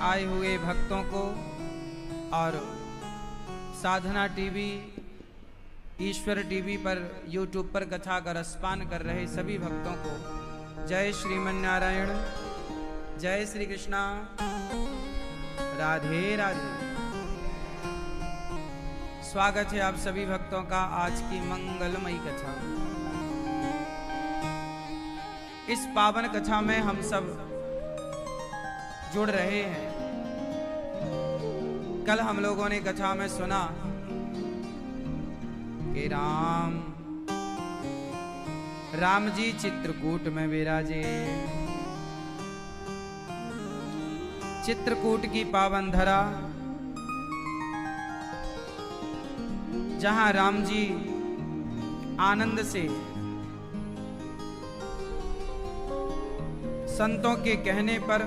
आए हुए भक्तों को और साधना टीवी, ईश्वर टीवी पर यूट्यूब पर कथा का रसपान कर रहे सभी भक्तों को जय श्रीमन्नारायण, जय श्री कृष्णा, राधे राधे। स्वागत है आप सभी भक्तों का आज की मंगलमयी कथा। इस पावन कथा में हम सब जुड़ रहे हैं। कल हम लोगों ने कथा में सुना कि राम जी चित्रकूट में विराजे। चित्रकूट की पावन धरा, जहां राम जी आनंद से संतों के कहने पर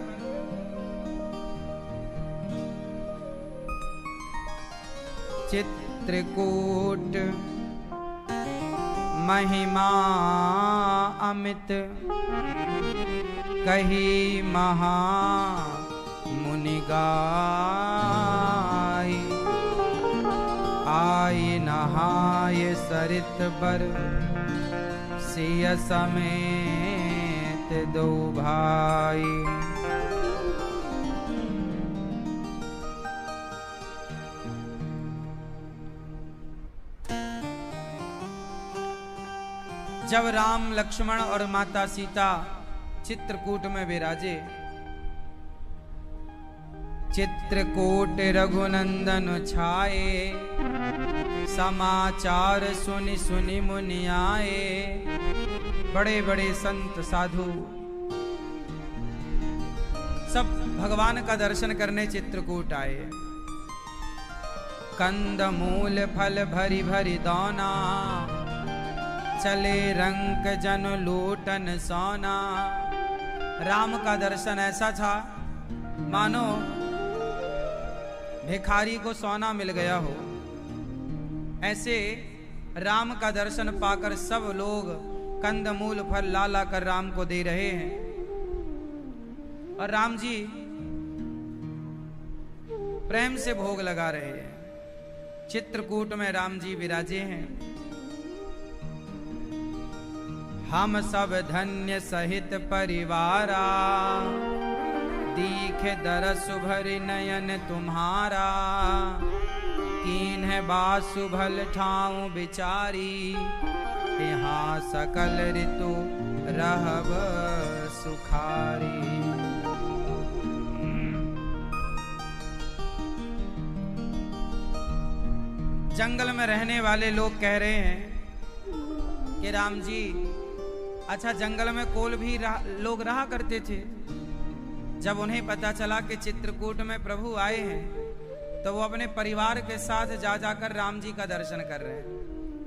चित्रकूट महिमा अमित कही महा मुनि गाई। आए नहाय सरित बर सिय समेत दो भाई। जब राम, लक्ष्मण और माता सीता चित्रकूट में विराजे, चित्रकूट रघुनंदन छाए, समाचार सुनि सुनि मुनि आए। बड़े बड़े संत साधु सब भगवान का दर्शन करने चित्रकूट आए। कंद मूल फल भरी भरी दाना, चले रंक जन लूटन सोना। राम का दर्शन ऐसा था मानो भिखारी को सोना मिल गया हो। ऐसे राम का दर्शन पाकर सब लोग कंदमूल फल ला ला कर राम को दे रहे हैं। और राम जी प्रेम से भोग लगा रहे हैं। चित्रकूट में राम जी विराजे हैं। हम सब धन्य सहित परिवारा, दीखे दरस भरि नयन तुम्हारा। कीन है बासु भल ठाऊं बिचारी, यहाँ सकल ऋतु रहब सुखारी। जंगल में रहने वाले लोग कह रहे हैं कि राम जी, अच्छा जंगल में कोल भी लोग रहा करते थे। जब उन्हें पता चला कि चित्रकूट में प्रभु आए हैं तो वो अपने परिवार के साथ जा जाकर राम जी का दर्शन कर रहे हैं।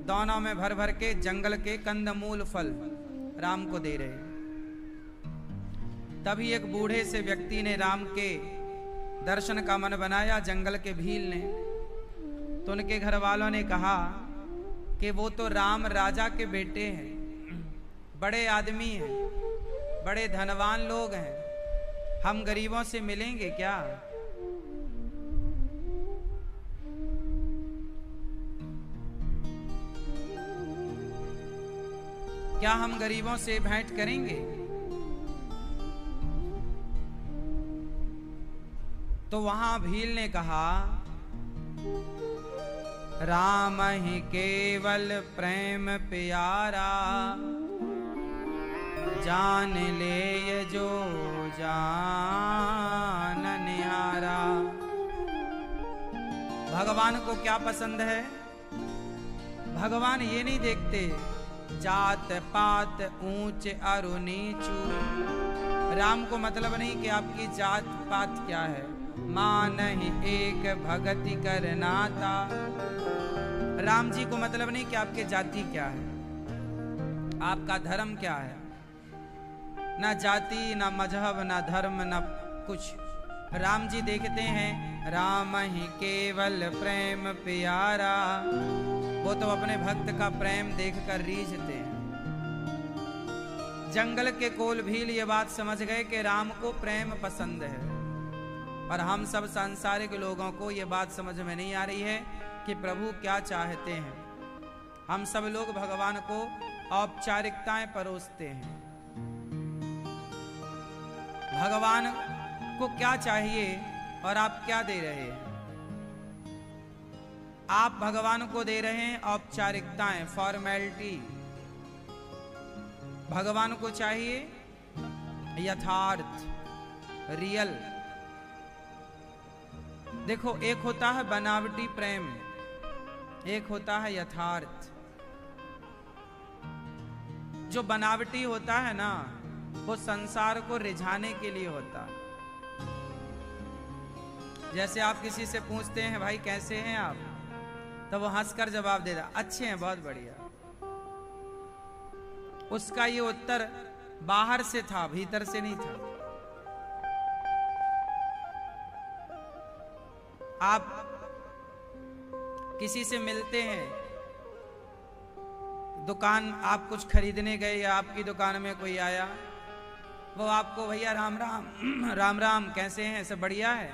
दोनों में भर भर के जंगल के कंदमूल फल राम को दे रहे हैं। तभी एक बूढ़े से व्यक्ति ने राम के दर्शन का मन बनाया, जंगल के भील ने। तो उनके घर वालों ने कहा कि वो तो राम राजा के बेटे हैं, बड़े आदमी हैं, बड़े धनवान लोग हैं, हम गरीबों से मिलेंगे क्या? क्या हम गरीबों से भेंट करेंगे? तो वहां भील ने कहा, राम ही केवल प्रेम प्यारा, जान ले ये जो जान निहारा। भगवान को क्या पसंद है? भगवान ये नहीं देखते जात पात ऊंच अरु नीचू। राम को मतलब नहीं कि आपकी जात पात क्या है। मान ही एक भगति कर नाता। राम जी को मतलब नहीं कि आपके जाति क्या है, आपका धर्म क्या है। ना जाति, ना मजहब, ना धर्म, ना कुछ। राम जी देखते हैं राम ही केवल प्रेम प्यारा। वो तो अपने भक्त का प्रेम देखकर रीझते हैं। जंगल के कोल भील ये बात समझ गए कि राम को प्रेम पसंद है। और हम सब सांसारिक लोगों को ये बात समझ में नहीं आ रही है कि प्रभु क्या चाहते हैं। हम सब लोग भगवान को औपचारिकताएं परोसते हैं। भगवान को क्या चाहिए और आप क्या दे रहे हैं? आप भगवान को दे रहे हैं औपचारिकताएं, फॉर्मेलिटी। भगवान को चाहिए यथार्थ, रियल। देखो, एक होता है बनावटी प्रेम, एक होता है यथार्थ। जो बनावटी होता है ना, वो संसार को रिझाने के लिए होता है। जैसे आप किसी से पूछते हैं, भाई कैसे हैं आप, तो वो हंसकर जवाब देता, अच्छे हैं, बहुत बढ़िया। उसका ये उत्तर बाहर से था, भीतर से नहीं था। आप किसी से मिलते हैं, दुकान, आप कुछ खरीदने गए या आपकी दुकान में कोई आया, वो आपको भैया राम राम, राम राम, कैसे हैं, सब बढ़िया है।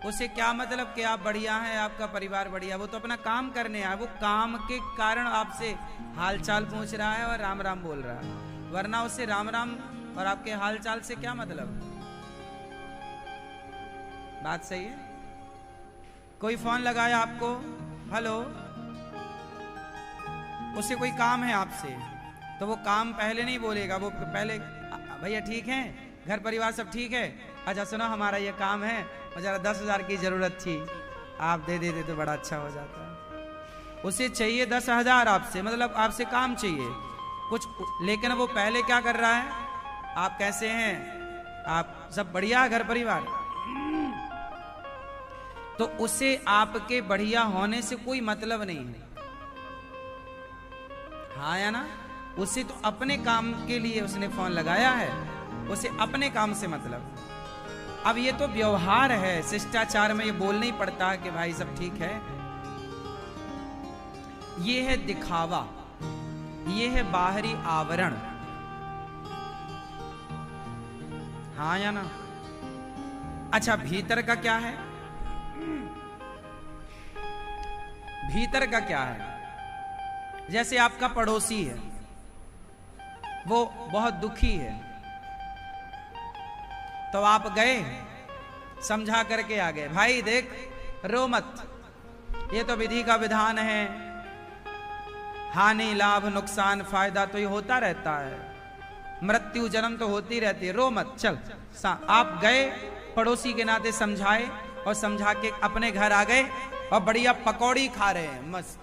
उसे क्या मतलब कि आप बढ़िया हैं, आपका परिवार बढ़िया? वो तो अपना काम करने आया, वो काम के कारण आपसे हालचाल पूछ रहा है और राम राम बोल रहा है, वरना उसे राम राम और आपके हालचाल से क्या मतलब? बात सही है? कोई फोन लगाया आपको, हेलो, उसे कोई काम है आपसे, तो वो काम पहले नहीं बोलेगा, वो पहले, भैया ठीक है, घर परिवार सब ठीक है, अच्छा सुनो हमारा ये काम है, मुझे 10,000 की जरूरत थी, आप दे देते तो बड़ा अच्छा हो जाता। उसे चाहिए 10,000 आपसे, मतलब आपसे काम चाहिए कुछ, लेकिन वो पहले क्या कर रहा है, आप कैसे हैं, आप सब बढ़िया, घर परिवार। तो उसे आपके बढ़िया होने से कोई मतलब नहीं है, हाँ या ना? उसे तो अपने काम के लिए उसने फोन लगाया है, उसे अपने काम से मतलब। अब ये तो व्यवहार है, शिष्टाचार में ये बोलना ही पड़ता है कि भाई सब ठीक है। ये है दिखावा, ये है बाहरी आवरण, हाँ या ना? अच्छा, भीतर का क्या है? भीतर का क्या है? जैसे आपका पड़ोसी है, वो बहुत दुखी है, तो आप गए, समझा करके आ गए, भाई देख रो मत, ये तो विधि का विधान है, हानि लाभ नुकसान फायदा तो ये होता रहता है, मृत्यु जन्म तो होती रहती है, रो मत, चल। आप गए, पड़ोसी के नाते समझाए, और समझा के अपने घर आ गए और बढ़िया पकौड़ी खा रहे हैं, मस्त।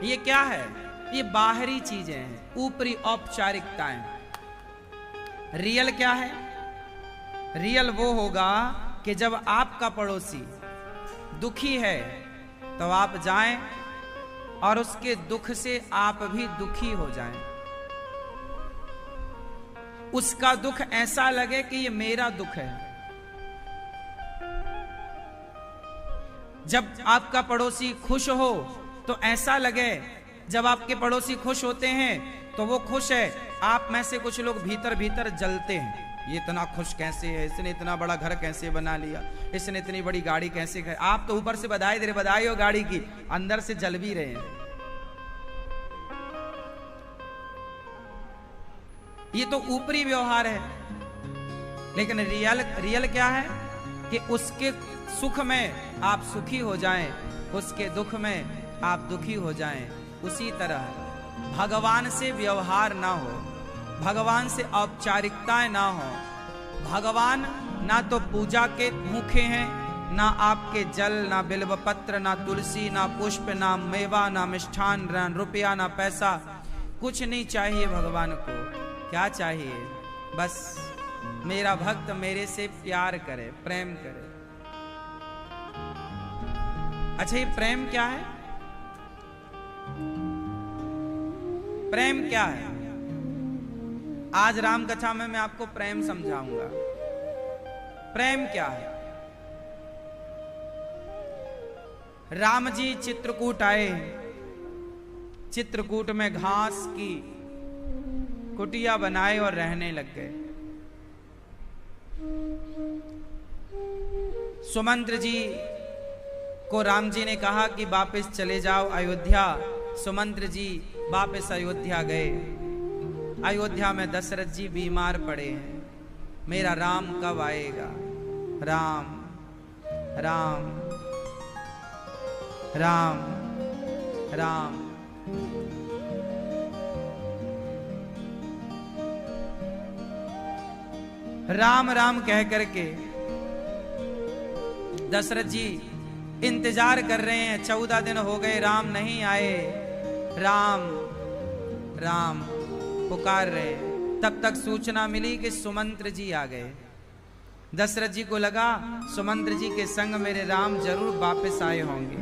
ये क्या है? ये बाहरी चीजें हैं, ऊपरी औपचारिकताएं। रियल क्या है? रियल वो होगा कि जब आपका पड़ोसी दुखी है तो आप जाएं और उसके दुख से आप भी दुखी हो जाएं, उसका दुख ऐसा लगे कि ये मेरा दुख है। जब आपका पड़ोसी खुश हो तो ऐसा लगे, जब आपके पड़ोसी खुश होते हैं तो वो खुश है, आप में से कुछ लोग भीतर भीतर जलते हैं, ये इतना खुश कैसे है, इसने इतना बड़ा घर कैसे बना लिया, इसने इतनी बड़ी गाड़ी कैसे कर। आप तो ऊपर से बधाई दे रहे, बधाई हो गाड़ी की, अंदर से जल भी रहे हैं। ये तो ऊपरी व्यवहार है, लेकिन रियल क्या है कि उसके सुख में आप सुखी हो जाएं, उसके दुख में आप दुखी हो जाएं। उसी तरह भगवान से व्यवहार ना हो, भगवान से औपचारिकताएं ना हो। भगवान ना तो पूजा के मुखे हैं, ना आपके जल, ना बिल्वपत्र, ना तुलसी, ना पुष्प, ना मेवा, ना मिष्ठान, ना रुपया, ना पैसा, कुछ नहीं चाहिए भगवान को। क्या चाहिए? बस मेरा भक्त मेरे से प्यार करे, प्रेम करे। अच्छा, ये प्रेम क्या है? प्रेम क्या है? आज राम कथा में मैं आपको प्रेम समझाऊंगा। प्रेम क्या है? राम जी चित्रकूट आए, चित्रकूट में घास की कुटिया बनाए और रहने लग गए। सुमंत्र जी को राम जी ने कहा कि वापस चले जाओ अयोध्या। सुमंत्र जी वापस अयोध्या गए। अयोध्या में दशरथ जी बीमार पड़े हैं। मेरा राम कब आएगा? राम राम राम राम। राम राम कह करके दशरथ जी इंतजार कर रहे हैं। 14 दिन हो गए, राम नहीं आए। राम राम पुकार रहे। तब तक सूचना मिली कि सुमंत्र जी आ गए। दशरथ जी को लगा सुमंत्र जी के संग मेरे राम जरूर वापस आए होंगे।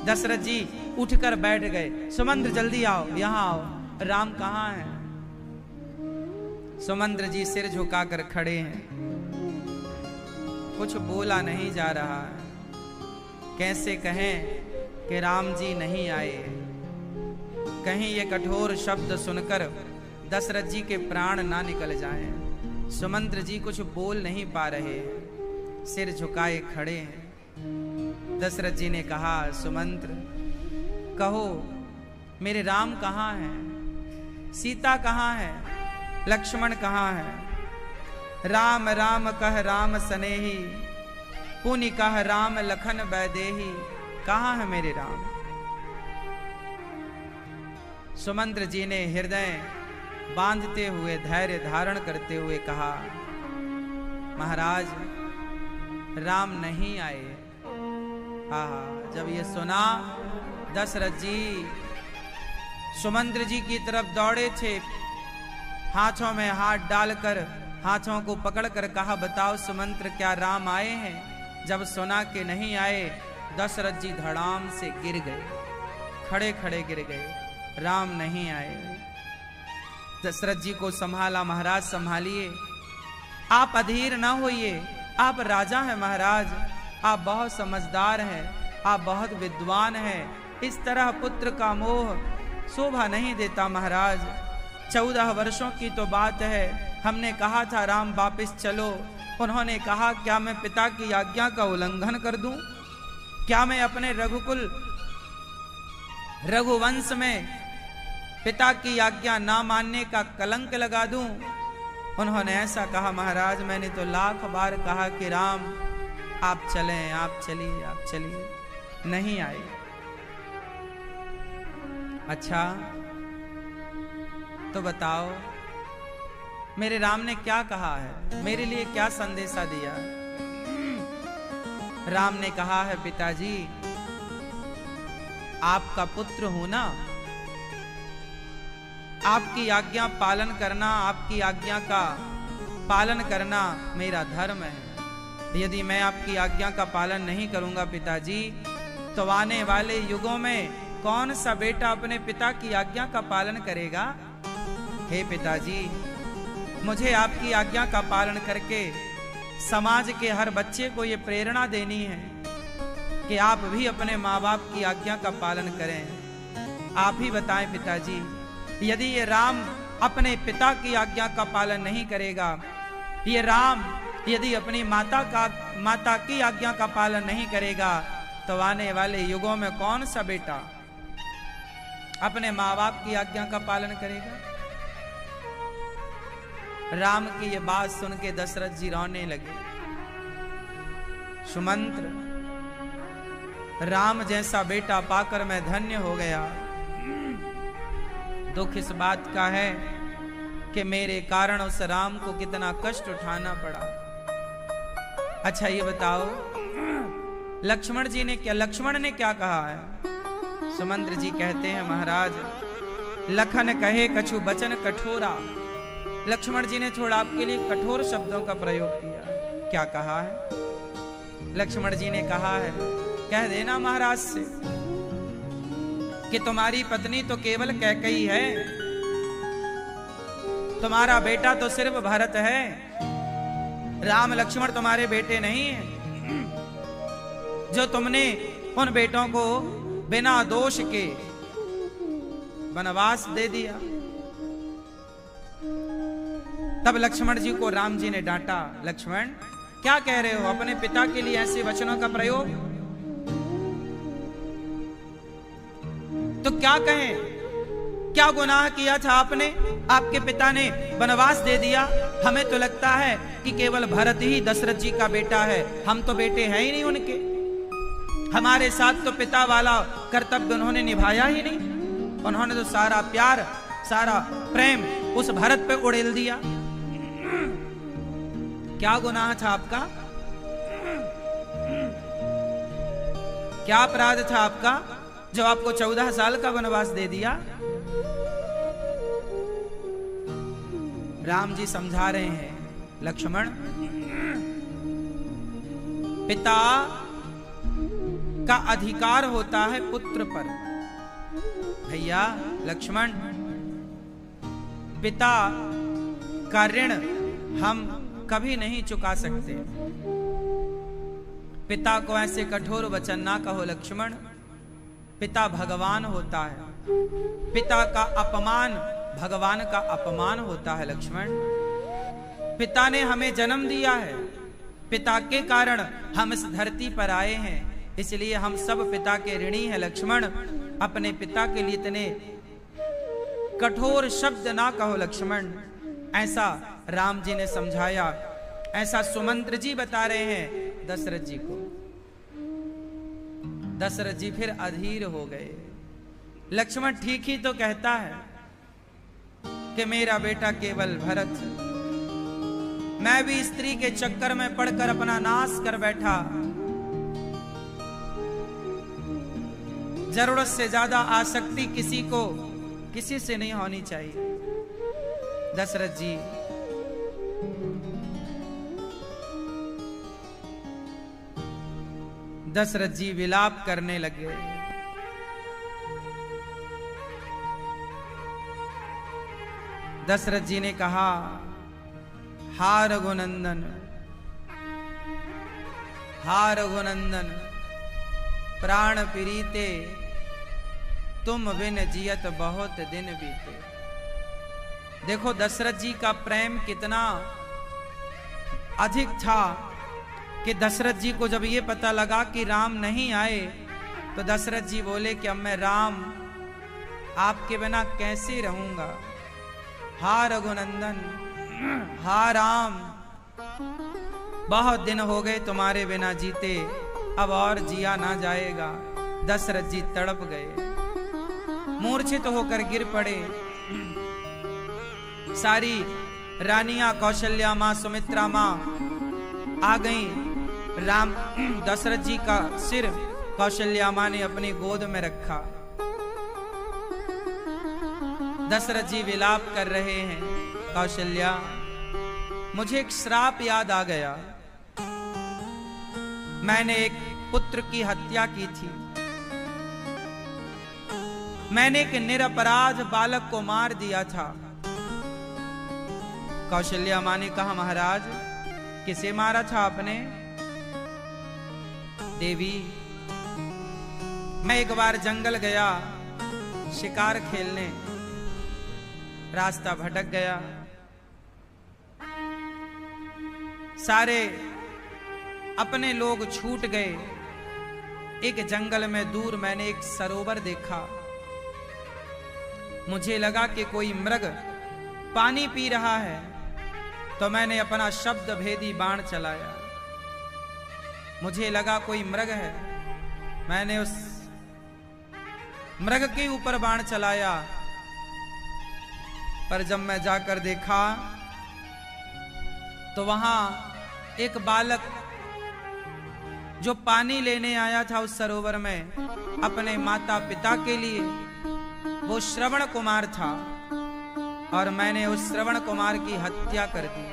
दशरथ जी उठकर बैठ गए। सुमंत्र जल्दी आओ, यहां आओ। राम कहां है? सुमंत्र जी सिर झुकाकर खड़े हैं। कुछ बोला नहीं जा रहा है। कैसे कहें कि राम जी नहीं आए? कहीं ये कठोर शब्द सुनकर दशरथ जी के प्राण ना निकल जाएं। सुमंत्र जी कुछ बोल नहीं पा रहे, सिर झुकाए खड़े हैं। दशरथ जी ने कहा, सुमंत्र कहो मेरे राम कहाँ हैं? सीता कहाँ है? लक्ष्मण कहाँ है? राम राम कह राम सनेही, पुनि कह राम लखन बैदेही। कहाँ है मेरे राम? सुमंत्र जी ने हृदय बांधते हुए धैर्य धारण करते हुए कहा, महाराज राम नहीं आए। आहा, जब ये सुना दशरथ जी सुमंत्र जी की तरफ दौड़े थे। हाथों में हाथ डालकर हाथों को पकड़कर कहा, बताओ सुमंत्र क्या राम आए हैं? जब सुना कि नहीं आए, दशरथ जी धड़ाम से गिर गए, खड़े खड़े गिर गए। राम नहीं आए। दशरथ जी को संभाला, महाराज संभालिए, आप अधीर ना होइए, आप राजा हैं महाराज, आप बहुत समझदार हैं, आप बहुत विद्वान हैं। इस तरह पुत्र का मोह शोभा नहीं देता महाराज। 14 वर्षों की तो बात है, हमने कहा था राम वापस चलो। उन्होंने कहा क्या मैं पिता की आज्ञा का उल्लंघन कर दूं? क्या मैं अपने रघुकुल रघुवंश में पिता की आज्ञा ना मानने का कलंक लगा दूं? उन्होंने ऐसा कहा महाराज, मैंने तो लाख बार कहा कि राम आप चलें, आप चलिए, आप चलिए, नहीं आए। अच्छा तो बताओ मेरे राम ने क्या कहा है, मेरे लिए क्या संदेशा दिया? राम ने कहा है, पिताजी आपका पुत्र हूं ना, आपकी आज्ञा पालन करना, आपकी आज्ञा का पालन करना मेरा धर्म है। यदि मैं आपकी आज्ञा का पालन नहीं करूंगा पिताजी, तो आने वाले युगों में कौन सा बेटा अपने पिता की आज्ञा का पालन करेगा? हे पिताजी, मुझे आपकी आज्ञा का पालन करके समाज के हर बच्चे को ये प्रेरणा देनी है कि आप भी अपने माँ बाप की आज्ञा का पालन करें। आप ही बताएं पिताजी, यदि ये राम अपने पिता की आज्ञा का पालन नहीं करेगा, ये राम यदि अपनी माता की आज्ञा का पालन नहीं करेगा, तो आने वाले युगों में कौन सा बेटा अपने माँ बाप की आज्ञा का पालन करेगा? राम की ये बात सुन के दशरथ जी रोने लगे। सुमंत्र, राम जैसा बेटा पाकर मैं धन्य हो गया। दुख इस बात का है कि मेरे कारण उस राम को कितना कष्ट उठाना पड़ा। अच्छा ये बताओ लक्ष्मण ने क्या कहा है? सुमंत्र जी कहते हैं, महाराज लखन कहे कछु बचन कठोरा। लक्ष्मण जी ने थोड़ा आपके लिए कठोर शब्दों का प्रयोग किया। क्या कहा है? लक्ष्मण जी ने कहा है, कह देना महाराज से कि तुम्हारी पत्नी तो केवल कैकेयी है, तुम्हारा बेटा तो सिर्फ भरत है, राम लक्ष्मण तुम्हारे बेटे नहीं हैं। जो तुमने उन बेटों को बिना दोष के वनवास दे दिया, तब लक्ष्मण जी को राम जी ने डांटा, लक्ष्मण क्या कह रहे हो, अपने पिता के लिए ऐसे वचनों का प्रयोग? तो क्या कहें, क्या गुनाह किया था आपने? आपके पिता ने वनवास दे दिया। हमें तो लगता है कि केवल भरत ही दशरथ जी का बेटा है, हम तो बेटे हैं ही नहीं उनके। हमारे साथ तो पिता वाला कर्तव्य उन्होंने निभाया ही नहीं। उन्होंने तो सारा प्यार, सारा प्रेम उस भरत पे उड़ेल दिया। क्या गुनाह था आपका? क्या अपराध था आपका जो आपको 14 साल का वनवास दे दिया? राम जी समझा रहे हैं, लक्ष्मण पिता का अधिकार होता है पुत्र पर। भैया लक्ष्मण, पिता का ऋण हम कभी नहीं चुका सकते। पिता को ऐसे कठोर वचन ना कहो लक्ष्मण। पिता भगवान होता है। पिता का अपमान भगवान का अपमान होता है लक्ष्मण। पिता ने हमें जन्म दिया है, पिता के कारण हम इस धरती पर आए हैं, इसलिए हम सब पिता के ऋणी हैं लक्ष्मण। अपने पिता के लिए इतने कठोर शब्द ना कहो लक्ष्मण। ऐसा राम जी ने समझाया। ऐसा सुमंत्र जी बता रहे हैं दशरथ जी को। दशरथ जी फिर अधीर हो गए। लक्ष्मण ठीक ही तो कहता है कि मेरा बेटा केवल भरत, मैं भी स्त्री के चक्कर में पड़कर अपना नाश कर बैठा। जरूरत से ज्यादा आसक्ति किसी को किसी से नहीं होनी चाहिए। दशरथ जी विलाप करने लगे। दशरथ जी ने कहा, हा रघुनंदन, हा रघुनंदन, प्राण प्रीते, तुम बिन जियत बहुत दिन बीते। देखो दशरथ जी का प्रेम कितना अधिक था कि दशरथ जी को जब ये पता लगा कि राम नहीं आए तो दशरथ जी बोले कि अब मैं राम आपके बिना कैसे रहूंगा। हा रघुनंदन, हा राम, बहुत दिन हो गए तुम्हारे बिना जीते, अब और जिया ना जाएगा। दशरथ जी तड़प गए, मूर्छित होकर गिर पड़े। सारी रानियां, कौशल्या मां, सुमित्रा मां आ गईं। राम दशरथ जी का सिर कौशल्या मां ने अपनी गोद में रखा। दशरथ जी विलाप कर रहे हैं, कौशल्या मुझे एक श्राप याद आ गया। मैंने एक पुत्र की हत्या की थी। मैंने एक निरपराध बालक को मार दिया था। कौशल्या मां ने कहा, महाराज किसे मारा था आपने? देवी, मैं एक बार जंगल गया शिकार खेलने, रास्ता भटक गया। सारे अपने लोग छूट गए। एक जंगल में दूर मैंने एक सरोवर देखा। मुझे लगा कि कोई मृग पानी पी रहा है, तो मैंने अपना शब्द भेदी बाण चलाया। मुझे लगा कोई मृग है, मैंने उस मृग के ऊपर बाण चलाया। पर जब मैं जाकर देखा तो वहां एक बालक जो पानी लेने आया था उस सरोवर में अपने माता पिता के लिए, वो श्रवण कुमार था और मैंने उस श्रवण कुमार की हत्या कर दी।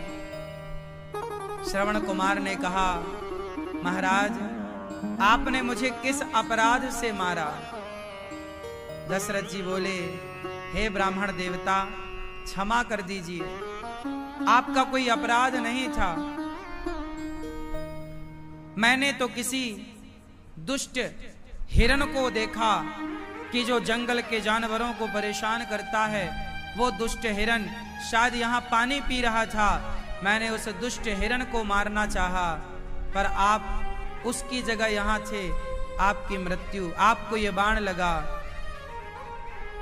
श्रवण कुमार ने कहा, महाराज आपने मुझे किस अपराध से मारा? दशरथ जी बोले, हे ब्राह्मण देवता क्षमा कर दीजिए, आपका कोई अपराध नहीं था। मैंने तो किसी दुष्ट हिरण को देखा कि जो जंगल के जानवरों को परेशान करता है, वो दुष्ट हिरण शायद यहाँ पानी पी रहा था। मैंने उस दुष्ट हिरण को मारना चाहा, पर आप उसकी जगह यहाँ थे। आपकी मृत्यु, आपको ये बाण लगा।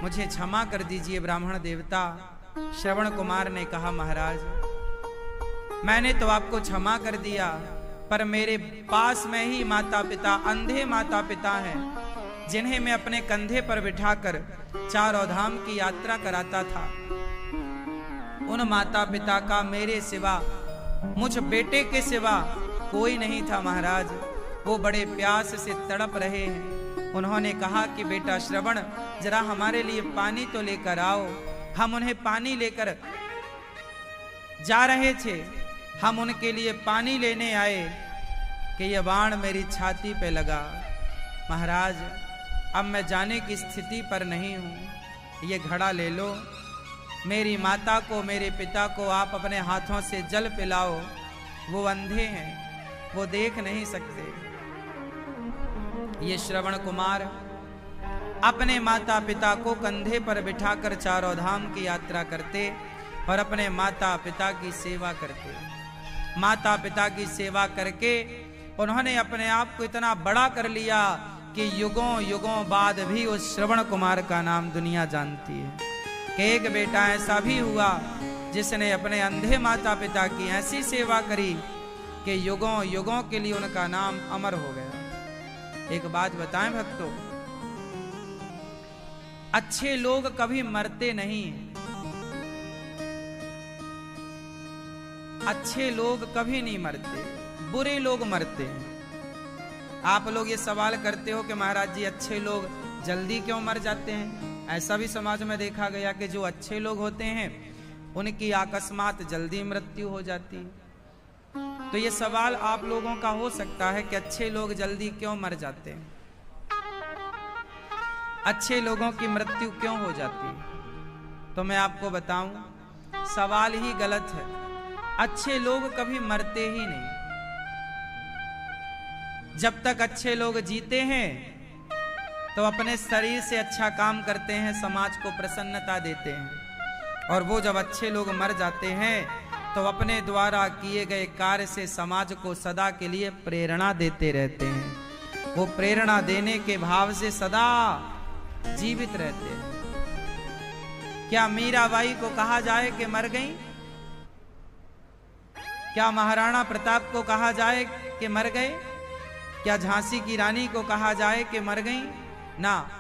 मुझे क्षमा कर दीजिए ब्राह्मण देवता। श्रवण कुमार ने कहा, महाराज मैंने तो आपको क्षमा कर दिया, पर मेरे पास में ही माता पिता, अंधे माता पिता हैं, जिन्हें मैं अपने कंधे पर बिठाकर चारों धाम की यात्रा कराता था। उन माता पिता का मेरे सिवा, मुझ बेटे के सिवा कोई नहीं था महाराज। वो बड़े प्यास से तड़प रहे हैं। उन्होंने कहा कि बेटा श्रवण, जरा हमारे लिए पानी तो लेकर आओ। हम उन्हें पानी लेकर जा रहे थे। हम उनके लिए पानी लेने आए कि यह बाण मेरी छाती पे लगा। महाराज अब मैं जाने की स्थिति पर नहीं हूं। ये घड़ा ले लो। मेरी माता को, मेरे पिता को आप अपने हाथों से जल पिलाओ। वो अंधे हैं, वो देख नहीं सकते। ये श्रवण कुमार अपने माता पिता को कंधे पर बिठाकर चारों धाम की यात्रा करते और अपने माता पिता की सेवा करते। माता पिता की सेवा करके उन्होंने अपने आप को इतना बड़ा कर लिया कि युगों युगों बाद भी उस श्रवण कुमार का नाम दुनिया जानती है। कि एक बेटा ऐसा भी हुआ जिसने अपने अंधे माता पिता की ऐसी सेवा करी कि युगों युगों के लिए उनका नाम अमर हो गया। एक बात बताएं भक्तों, अच्छे लोग कभी मरते नहीं। अच्छे लोग कभी नहीं मरते, बुरे लोग मरते हैं। आप लोग ये सवाल करते हो कि महाराज जी अच्छे लोग जल्दी क्यों मर जाते हैं। ऐसा भी समाज में देखा गया कि जो अच्छे लोग होते हैं उनकी अकस्मात जल्दी मृत्यु हो जाती है। तो ये सवाल आप लोगों का हो सकता है कि अच्छे लोग जल्दी क्यों मर जाते हैं, अच्छे लोगों की मृत्यु क्यों हो जाती है। तो मैं आपको बताऊं, सवाल ही गलत है। अच्छे लोग कभी मरते ही नहीं। जब तक अच्छे लोग जीते हैं तो अपने शरीर से अच्छा काम करते हैं, समाज को प्रसन्नता देते हैं। और वो जब अच्छे लोग मर जाते हैं तो अपने द्वारा किए गए कार्य से समाज को सदा के लिए प्रेरणा देते रहते हैं। वो प्रेरणा देने के भाव से सदा जीवित रहते हैं। क्या मीराबाई को कहा जाए कि मर गई? क्या महाराणा प्रताप को कहा जाए कि मर गए? क्या झांसी की रानी को कहा जाए कि मर गई? ना,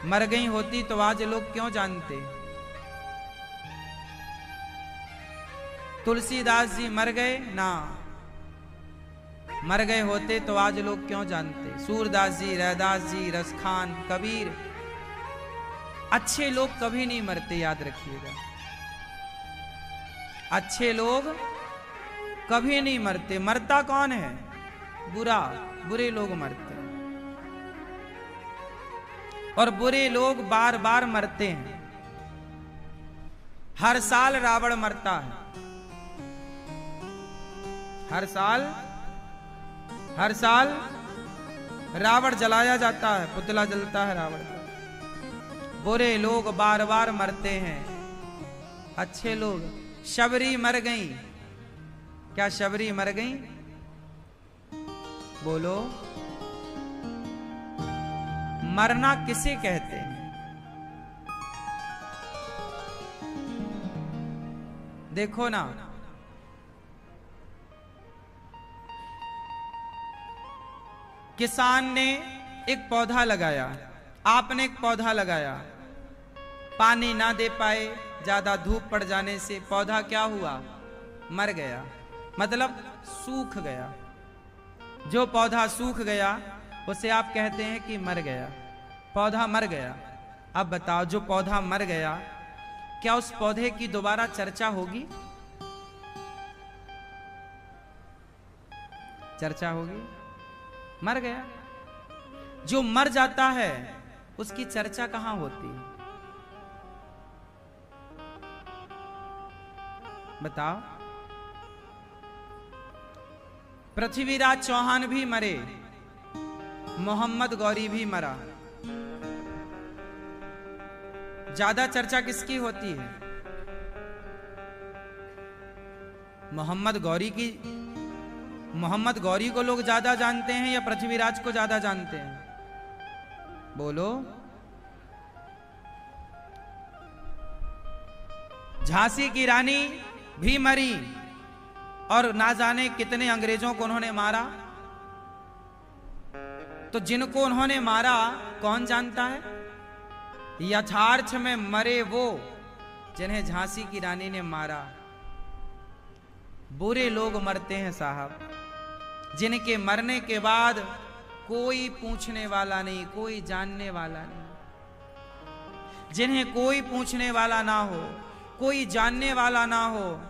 मर गई होती तो आज लोग क्यों जानते। तुलसीदास जी मर गए? ना, मर गए होते तो आज लोग क्यों जानते। सूरदास जी, रैदास जी, रसखान, कबीर। अच्छे लोग कभी नहीं मरते, याद रखिएगा। अच्छे लोग कभी नहीं मरते। मरता कौन है? बुरा, बुरे लोग मरते हैं। और बुरे लोग बार बार मरते हैं। हर साल रावण मरता है। हर साल रावण जलाया जाता है, पुतला जलता है रावण का। बुरे लोग बार बार मरते हैं। अच्छे लोग, शबरी मर गई। क्या शबरी मर गई? बोलो, मरना किसे कहते हैं? देखो ना, किसान ने एक पौधा लगाया, आपने एक पौधा लगाया, पानी ना दे पाए, ज्यादा धूप पड़ जाने से पौधा क्या हुआ? मर गया, मतलब सूख गया। जो पौधा सूख गया उसे आप कहते हैं कि मर गया। पौधा मर गया। अब बताओ, जो पौधा मर गया, क्या उस पौधे की दोबारा चर्चा होगी? चर्चा होगी? मर गया। जो मर जाता है उसकी चर्चा कहां होती है? बताओ। पृथ्वीराज चौहान भी मरे, मोहम्मद गौरी भी मरा। ज्यादा चर्चा किसकी होती है? मोहम्मद गौरी को लोग ज्यादा जानते हैं या पृथ्वीराज को ज्यादा जानते हैं? बोलो। झांसी की रानी भी मरी और ना जाने कितने अंग्रेजों को उन्होंने मारा। तो जिनको उन्होंने मारा कौन जानता है? यथार्थ में मरे वो जिन्हें झांसी की रानी ने मारा। बुरे लोग मरते हैं साहब, जिनके मरने के बाद कोई पूछने वाला नहीं, कोई जानने वाला नहीं। जिन्हें कोई पूछने वाला ना हो, कोई जानने वाला ना हो,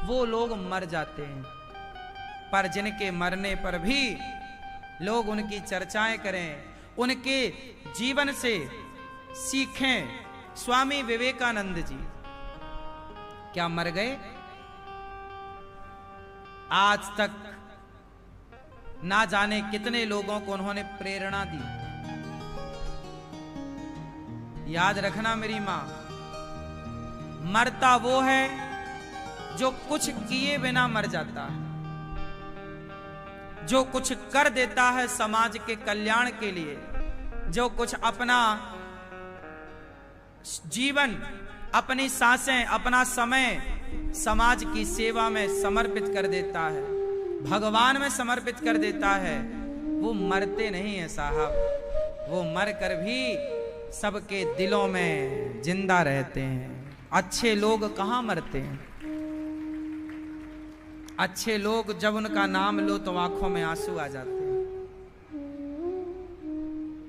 वो लोग मर जाते हैं। पर जिनके मरने पर भी लोग उनकी चर्चाएं करें, उनके जीवन से सीखें। स्वामी विवेकानंद जी क्या मर गए? आज तक ना जाने कितने लोगों को उन्होंने प्रेरणा दी। याद रखना मेरी मां, मरता वो है जो कुछ किए बिना मर जाता है, जो कुछ कर देता है समाज के कल्याण के लिए, जो कुछ अपना जीवन, अपनी सांसें, अपना समय समाज की सेवा में समर्पित कर देता है, भगवान में समर्पित कर देता है। वो मरते नहीं है साहब, वो मर कर भी सबके दिलों में जिंदा रहते हैं। अच्छे लोग कहाँ मरते हैं? अच्छे लोग जब उनका नाम लो तो आंखों में आंसू आ जाते हैं।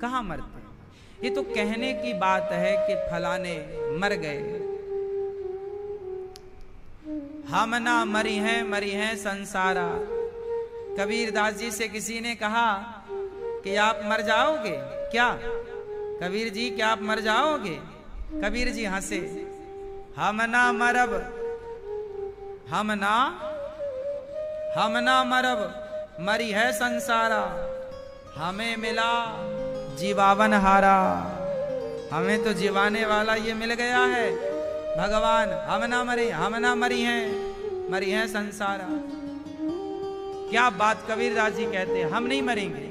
कहाँ मरते हैं? ये तो कहने की बात है कि फलाने मर गए। हम ना मरी हैं संसारा। कबीरदास जी से किसी ने कहा कि आप मर जाओगे क्या? कबीर जी क्या आप मर जाओगे? कबीर जी हंसे, हम ना मरब, हम ना मरब, मरी है संसारा। हमें मिला जीवावन हारा। हमें तो जीवाने वाला ये मिल गया है भगवान। हम ना मरे, हम ना मरी हैं संसारा। क्या बात कबीरदास जी कहते हैं, हम नहीं मरेंगे।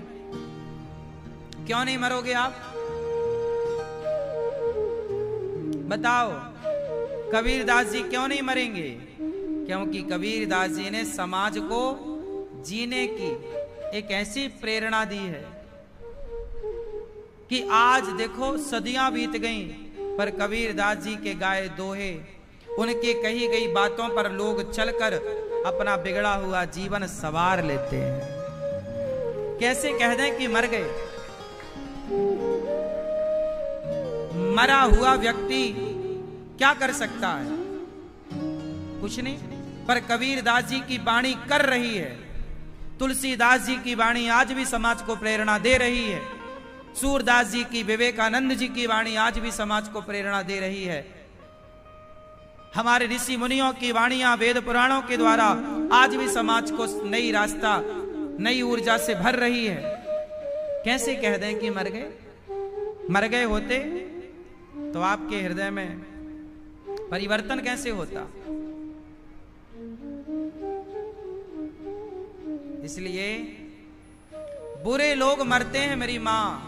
क्यों नहीं मरोगे आप? बताओ, कबीरदास जी क्यों नहीं मरेंगे? क्योंकि कबीरदास जी ने समाज को जीने की एक ऐसी प्रेरणा दी है कि आज देखो सदियां बीत गईं, पर कबीरदास जी के गाए दोहे, उनके कही गई बातों पर लोग चलकर अपना बिगड़ा हुआ जीवन संवार लेते हैं। कैसे कह दें कि मर गए? मरा हुआ व्यक्ति क्या कर सकता है? कुछ नहीं। पर कबीरदास जी की वाणी कर रही है। तुलसीदास जी की वाणी आज भी समाज को प्रेरणा दे रही है। सूरदास जी की, विवेकानंद जी की वाणी आज भी समाज को प्रेरणा दे रही है। हमारे ऋषि मुनियों की वाणियां वेद पुराणों के द्वारा आज भी समाज को नई रास्ता, नई ऊर्जा से भर रही है। कैसे कह दें कि मर गए? मर गए होते तो आपके हृदय में परिवर्तन कैसे होता? इसलिए बुरे लोग मरते हैं मेरी मां,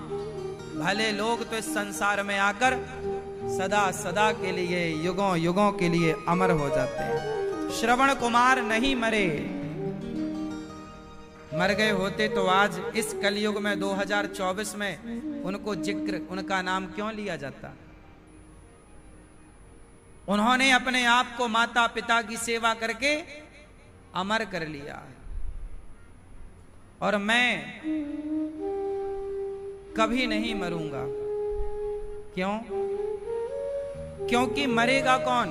भले लोग तो इस संसार में आकर सदा सदा के लिए, युगों युगों के लिए अमर हो जाते हैं। श्रवण कुमार नहीं मरे। मर गए होते तो आज इस कलयुग में 2024 में उनको जिक्र, उनका नाम क्यों लिया जाता? उन्होंने अपने आप को माता पिता की सेवा करके अमर कर लिया। और मैं कभी नहीं मरूंगा। क्यों? क्योंकि मरेगा कौन?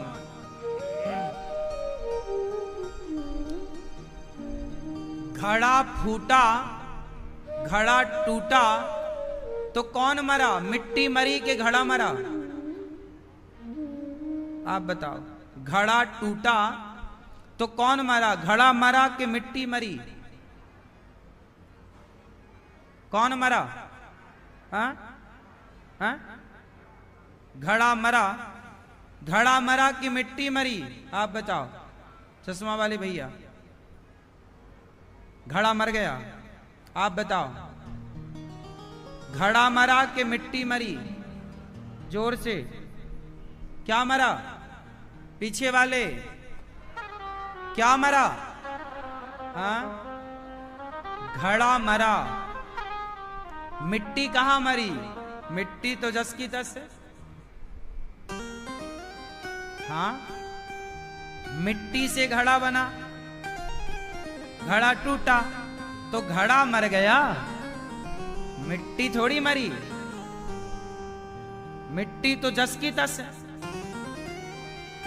घड़ा फूटा, घड़ा टूटा तो कौन मरा? मिट्टी मरी के घड़ा मरा? आप बताओ। घड़ा टूटा तो कौन मरा? घड़ा मरा कि मिट्टी मरी? कौन मरा? हाँ? हाँ? घड़ा मरा, घड़ा मरा कि मिट्टी मरी? आप बताओ चश्मा वाले भैया, घड़ा मर गया, आप बताओ घड़ा मरा कि मिट्टी मरी? जोर से, क्या मरा? पीछे वाले क्या मरा? हाँ, घड़ा मरा, मिट्टी कहां मरी? मिट्टी तो जस की तस है। हाँ, मिट्टी से घड़ा बना, घड़ा टूटा तो घड़ा मर गया, मिट्टी थोड़ी मरी। मिट्टी तो जस की तस है,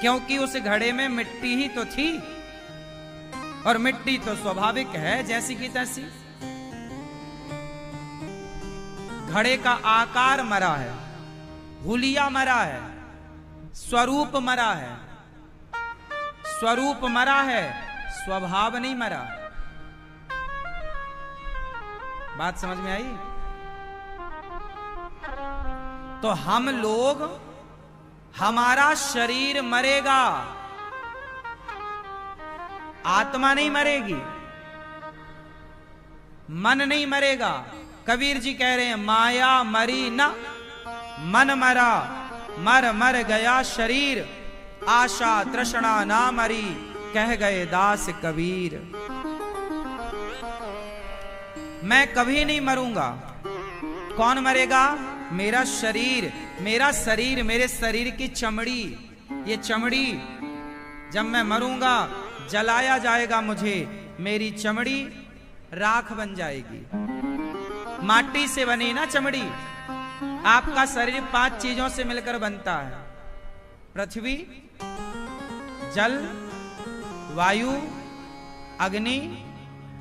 क्योंकि उस घड़े में मिट्टी ही तो थी, और मिट्टी तो स्वाभाविक है जैसी की तैसी। घड़े का आकार मरा है, हुलिया मरा है, स्वरूप मरा है। स्वरूप मरा है, स्वभाव नहीं मरा। बात समझ में आई? तो हम लोग, हमारा शरीर मरेगा, आत्मा नहीं मरेगी, मन नहीं मरेगा। कबीर जी कह रहे हैं माया मरी न मन मरा, मर मर गया शरीर, आशा तृष्णा ना मरी, कह गए दास कबीर। मैं कभी नहीं मरूंगा। कौन मरेगा? मेरा शरीर, मेरा शरीर, मेरे शरीर की चमड़ी। ये चमड़ी जब मैं मरूंगा, जलाया जाएगा मुझे, मेरी चमड़ी राख बन जाएगी। माटी से बनी ना चमड़ी। आपका शरीर 5 चीजों से मिलकर बनता है, पृथ्वी, जल, वायु, अग्नि,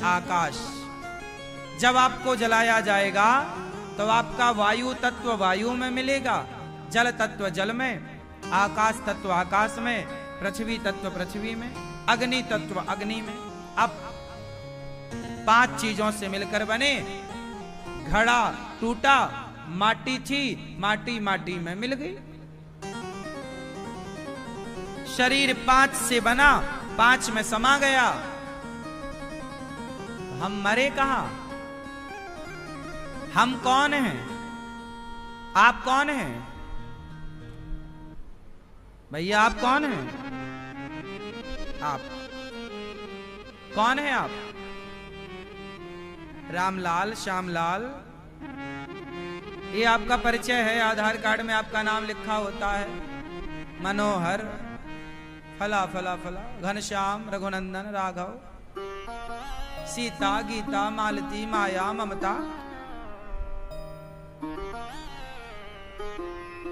आकाश। जब आपको जलाया जाएगा तो आपका वायु तत्व वायु में मिलेगा, जल तत्व जल में, आकाश तत्व आकाश में, पृथ्वी तत्व पृथ्वी में, अग्नि तत्व अग्नि में। अब 5 चीजों से मिलकर बने। घड़ा टूटा, माटी थी, माटी माटी में मिल गई। शरीर 5 से बना, 5 में समा गया। हम मरे कहां? हम कौन हैं? आप कौन हैं भैया? आप कौन हैं? आप कौन हैं? आप रामलाल, श्यामलाल, ये आपका परिचय है। आधार कार्ड में आपका नाम लिखा होता है, मनोहर फला फला फला, घनश्याम, रघुनंदन, राघव, सीता, गीता, मालती, माया, ममता।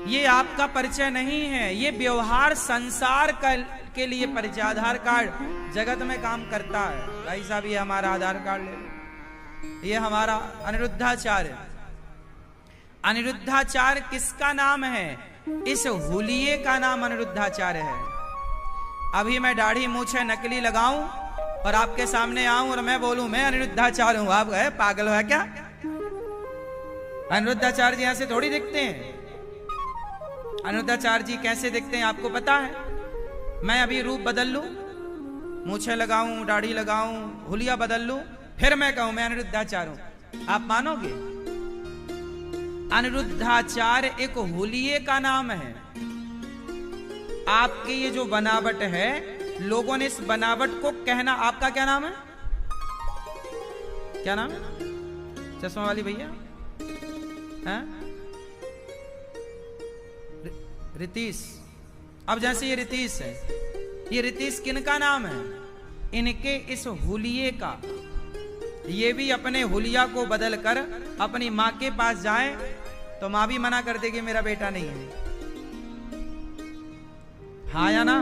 ये आपका परिचय नहीं है, ये व्यवहार संसार के लिए परिचय। आधार कार्ड जगत में काम करता है। भाई साहब ये हमारा आधार कार्ड ले लो, ये हमारा अनिरुद्धाचार्य। अनिरुद्धाचार्य किसका नाम है? इस हुलिये का नाम अनिरुद्धाचार्य है। अभी मैं दाढ़ी मूछे नकली लगाऊं और आपके सामने आऊं और मैं बोलूं मैं अनिरुद्धाचार्य हूं, आप गए पागल हो क्या? अनिरुद्धाचार्य जी ऐसे थोड़ी दिखते हैं। अनिरुद्धाचार्य जी कैसे दिखते हैं आपको पता है? मैं अभी रूप बदल लूं, मूछे लगाऊं, दाढ़ी लगाऊं, हुलिया बदल लूं, फिर मैं कहूं मैं अनिरुद्धाचार्य हूं, आप मानोगे? अनिरुद्धाचार्य एक हुलिये का नाम है। आपकी ये जो बनावट है, लोगों ने इस बनावट को कहना। आपका क्या नाम है? क्या नाम है? चश्मा वाली भैया, रितीश। अब जैसे ये रितीश है, ये रितीश किनका नाम है? इनके इस हुलिये का। ये भी अपने हुलिया को बदल कर अपनी माँ के पास जाए तो माँ भी मना कर देगी मेरा बेटा नहीं है। हाँ या ना?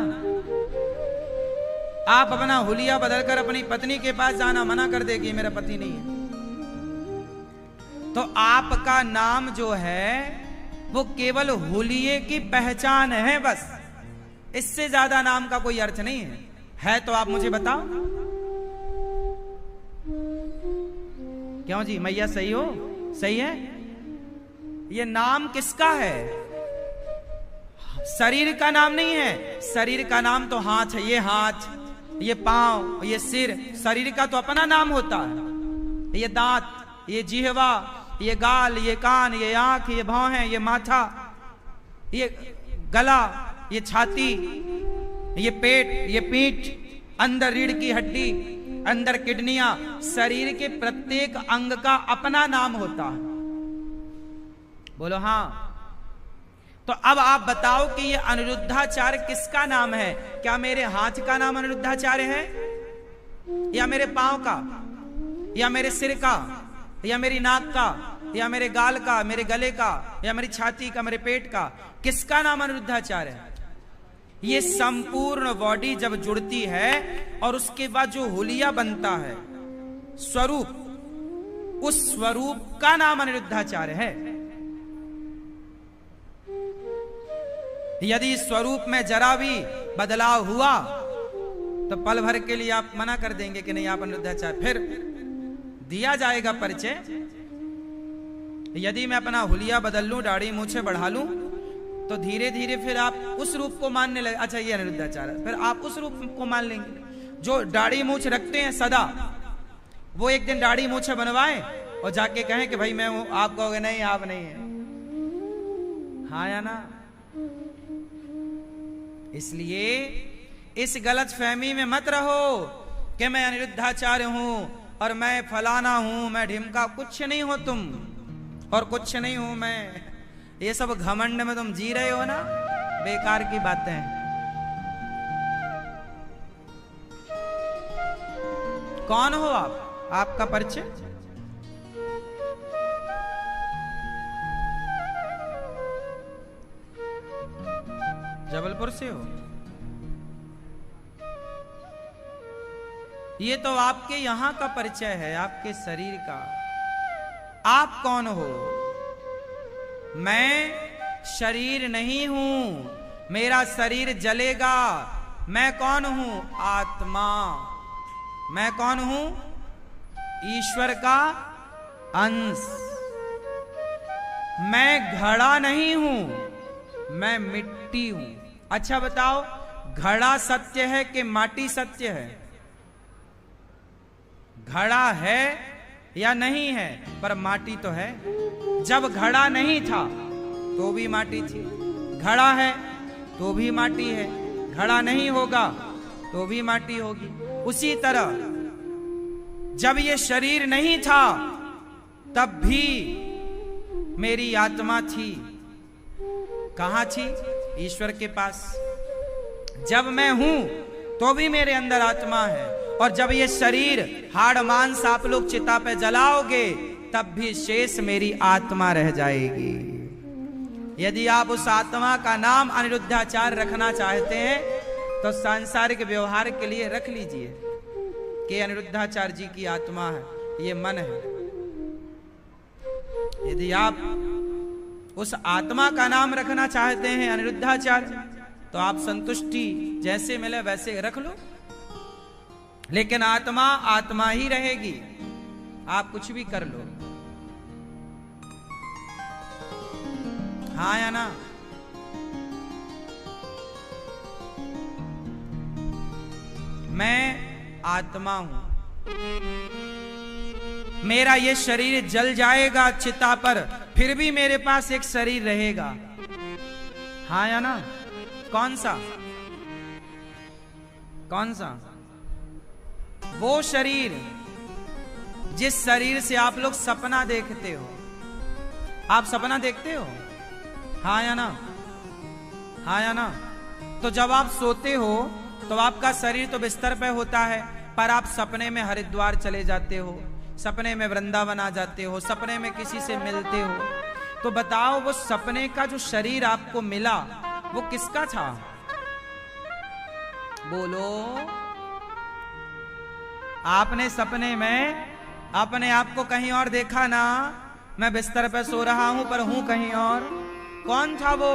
आप अपना हुलिया बदल कर अपनी पत्नी के पास जाना मना कर देगी मेरा पति नहीं है। तो आपका नाम जो है वो केवल हुलिये की पहचान है बस, इससे ज्यादा नाम का कोई अर्थ नहीं है तो आप मुझे बताओ। क्यों जी मैया, सही हो? सही है? ये नाम किसका है? शरीर का नाम नहीं है। शरीर का नाम तो हाथ है, ये हाथ, ये पांव, ये सिर, शरीर का तो अपना नाम होता है। ये दांत, ये जिह्वा, ये गाल, ये कान, ये आंख, ये भौहें, ये माथा, ये गला, ये छाती, ये पेट, ये पीठ, अंदर रीढ़ की हड्डी, अंदर किडनियां, शरीर के प्रत्येक अंग का अपना नाम होता है। बोलो हाँ। तो अब आप बताओ कि ये अनिरुद्धाचार्य किसका नाम है? क्या मेरे हाथ का नाम अनिरुद्धाचार्य है, या मेरे पांव का, या मेरे सिर का, या मेरी नाक का, या मेरे गाल का, मेरे गले का, या मेरी छाती का, मेरे पेट का? किसका नाम अनिरुद्धाचार्य है? ये संपूर्ण बॉडी जब जुड़ती है और उसके बाद जो हुलिया बनता है, स्वरूप, उस स्वरूप का नाम अनिरुद्धाचार्य है। यदि स्वरूप में जरा भी बदलाव हुआ तो पल भर के लिए आप मना कर देंगे कि नहीं आप अनिरुद्धाचार्य, फिर दिया जाएगा परिचय। यदि मैं अपना हुलिया बदल लूं, दाढ़ी मूछें बढ़ा लूं, तो धीरे धीरे फिर आप उस रूप को मानने लगे, अच्छा ये अनिरुद्धाचार्य, फिर आप उस रूप को मान लेंगे। जो दाढ़ी मूछ रखते हैं सदा, वो एक दिन दाढ़ी मूछें बनवाए और जाके कहें कि भाई मैं हूं, आप कहोगे नहीं आप नहीं है। हाँ या ना? इसलिए इस गलत फहमी में मत रहो कि मैं अनिरुद्धाचार्य हूं और मैं फलाना हूं, मैं ढिमका। कुछ नहीं हो तुम और कुछ नहीं हूं मैं। ये सब घमंड में तुम जी रहे हो ना, बेकार की बातें। कौन हो आप? आपका परिचय? जबलपुर से हो? ये तो आपके यहां का परिचय है, आपके शरीर का। आप कौन हो? मैं शरीर नहीं हूं, मेरा शरीर जलेगा। मैं कौन हूं? आत्मा। मैं कौन हूं? ईश्वर का अंश। मैं घड़ा नहीं हूं, मैं मिट्टी हूं। अच्छा बताओ, घड़ा सत्य है कि माटी सत्य है? घड़ा है या नहीं है, पर माटी तो है। जब घड़ा नहीं था तो भी माटी थी, घड़ा है तो भी माटी है, घड़ा नहीं होगा तो भी माटी होगी। उसी तरह जब ये शरीर नहीं था तब भी मेरी आत्मा थी। कहां थी? ईश्वर के पास। जब मैं हूं तो भी मेरे अंदर आत्मा है, और जब ये शरीर हाड़ मांस आप लोग चिता पे जलाओगे तब भी शेष मेरी आत्मा रह जाएगी। यदि आप उस आत्मा का नाम अनिरुद्धाचार्य रखना चाहते हैं तो सांसारिक व्यवहार के लिए रख लीजिए कि अनिरुद्धाचार्य जी की आत्मा है, ये मन है। यदि आप उस आत्मा का नाम रखना चाहते हैं अनिरुद्धाचार्य, तो आप संतुष्टि जैसे मिले वैसे रख लो, लेकिन आत्मा आत्मा ही रहेगी। आप कुछ भी कर लो। हाँ या ना? मैं आत्मा हूं। मेरा ये शरीर जल जाएगा चिता पर, फिर भी मेरे पास एक शरीर रहेगा। हाँ या ना? कौन सा? कौन सा? वो शरीर जिस शरीर से आप लोग सपना देखते हो। आप सपना देखते हो? हाँ या ना? हाँ या ना? तो जब आप सोते हो तो आपका शरीर तो बिस्तर पे होता है, पर आप सपने में हरिद्वार चले जाते हो, सपने में वृंदावन आ जाते हो, सपने में किसी से मिलते हो। तो बताओ, वो सपने का जो शरीर आपको मिला वो किसका था? बोलो। आपने सपने में अपने आप को कहीं और देखा ना? मैं बिस्तर पे सो रहा हूं पर हूं कहीं और। कौन था वो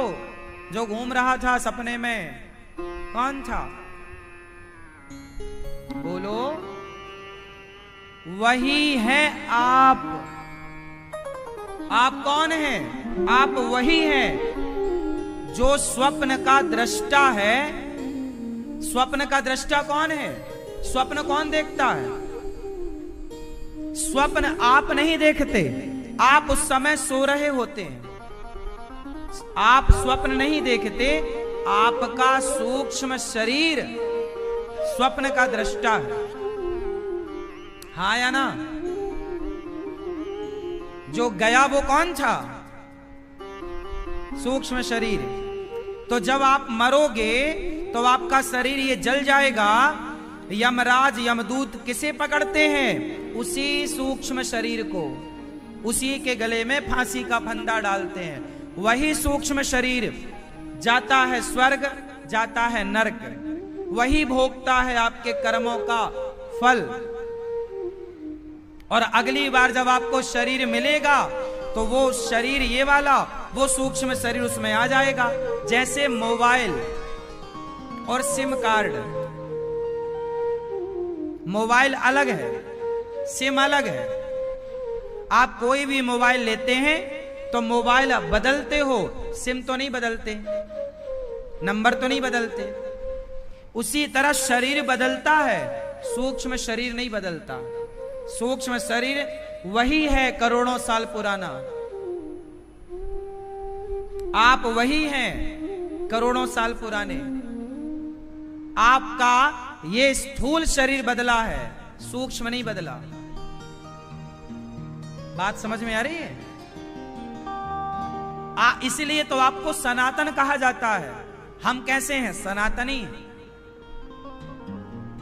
जो घूम रहा था सपने में? कौन था? बोलो। वही है आप। आप कौन हैं? आप वही हैं जो स्वप्न का दृष्टा है, स्वप्न का दृष्टा कौन है? स्वप्न कौन देखता है? स्वप्न आप नहीं देखते, आप उस समय सो रहे होते हैं। आप स्वप्न नहीं देखते, आपका सूक्ष्म शरीर स्वप्न का दृष्टा है। हाँ या ना? जो गया वो कौन था? सूक्ष्म शरीर। तो जब आप मरोगे तो आपका शरीर ये जल जाएगा। यमराज यमदूत किसे पकड़ते हैं? उसी सूक्ष्म शरीर को, उसी के गले में फांसी का फंदा डालते हैं। वही सूक्ष्म शरीर जाता है स्वर्ग, जाता है नरक, वही भोगता है आपके कर्मों का फल। और अगली बार जब आपको शरीर मिलेगा तो वो शरीर ये वाला, वो सूक्ष्म शरीर उसमें आ जाएगा। जैसे मोबाइल और सिम कार्ड, मोबाइल अलग है, सिम अलग है। आप कोई भी मोबाइल लेते हैं तो मोबाइल बदलते हो, सिम तो नहीं बदलते, नंबर तो नहीं बदलते। उसी तरह शरीर बदलता है, सूक्ष्म शरीर नहीं बदलता। सूक्ष्म शरीर वही है करोड़ों साल पुराना, आप वही हैं करोड़ों साल पुराने। आपका ये स्थूल शरीर बदला है, सूक्ष्म नहीं बदला। बात समझ में आ रही है? इसलिए तो आपको सनातन कहा जाता है। हम कैसे हैं? सनातनी।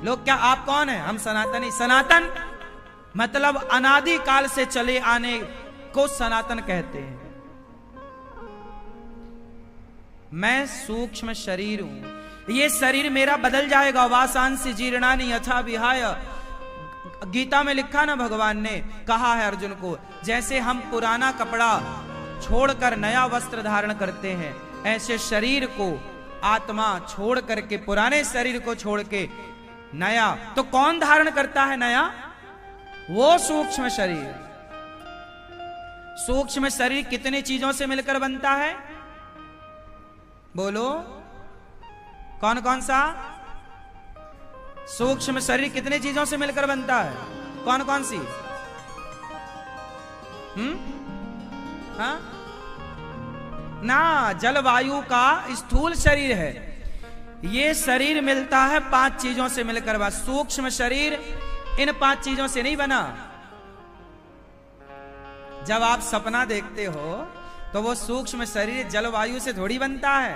लोग क्या आप कौन हैं? हम सनातनी। सनातन मतलब अनादि काल से चले आने को सनातन कहते हैं। मैं सूक्ष्म शरीर हूं, ये शरीर मेरा बदल जाएगा। वासांसि जीर्णानि यथा विहाय, गीता में लिखा ना, भगवान ने कहा है अर्जुन को, जैसे हम पुराना कपड़ा छोड़कर नया वस्त्र धारण करते हैं, ऐसे शरीर को आत्मा छोड़ करके, पुराने शरीर को छोड़ के नया, तो कौन धारण करता है नया? वो सूक्ष्म शरीर। सूक्ष्म शरीर कितनी चीजों से मिलकर बनता है? बोलो, कौन कौन सा? सूक्ष्म शरीर कितनी चीजों से मिलकर बनता है? कौन कौन सी? हाँ ना, जलवायु का स्थूल शरीर है। ये शरीर मिलता है 5 चीजों से मिलकर बना। सूक्ष्म शरीर इन 5 चीजों से नहीं बना। जब आप सपना देखते हो तो वो सूक्ष्म शरीर जलवायु से थोड़ी बनता है।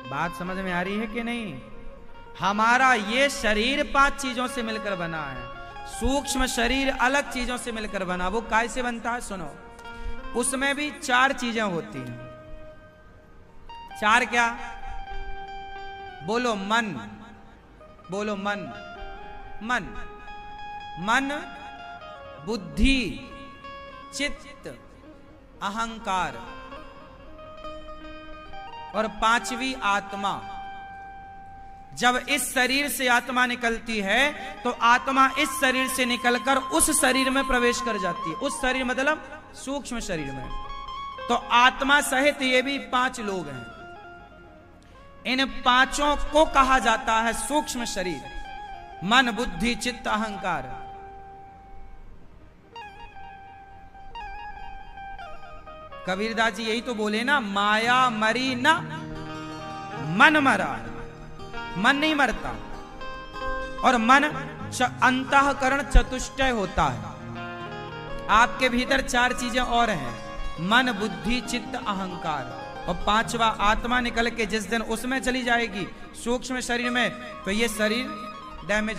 बात समझ में आ रही है कि नहीं? हमारा ये शरीर 5 चीजों से मिलकर बना है। सूक्ष्म शरीर अलग चीजों से मिलकर बना। वो काय से बनता है? सुनो, उसमें भी 4 चीजें होती हैं। 4 क्या? बोलो मन, बोलो मन। मन, मन, बुद्धि, चित्त, अहंकार, और 5वीं आत्मा। जब इस शरीर से आत्मा निकलती है तो आत्मा इस शरीर से निकलकर उस शरीर में प्रवेश कर जाती है। उस शरीर मतलब सूक्ष्म शरीर में। तो आत्मा सहित ये भी 5 लोग हैं। इन 5 को कहा जाता है सूक्ष्म शरीर। मन, बुद्धि, चित्त, अहंकार। कबीरदास जी यही तो बोले ना, माया मरी ना मन मरा। मन नहीं मरता। और मन अंतःकरण चतुष्टय होता है। आपके भीतर 4 चीजें और हैं, मन, बुद्धि, चित्त, अहंकार। और 5वां आत्मा निकल के जिस दिन उसमें चली जाएगी सूक्ष्म शरीर में, तो ये शरीर डैमेज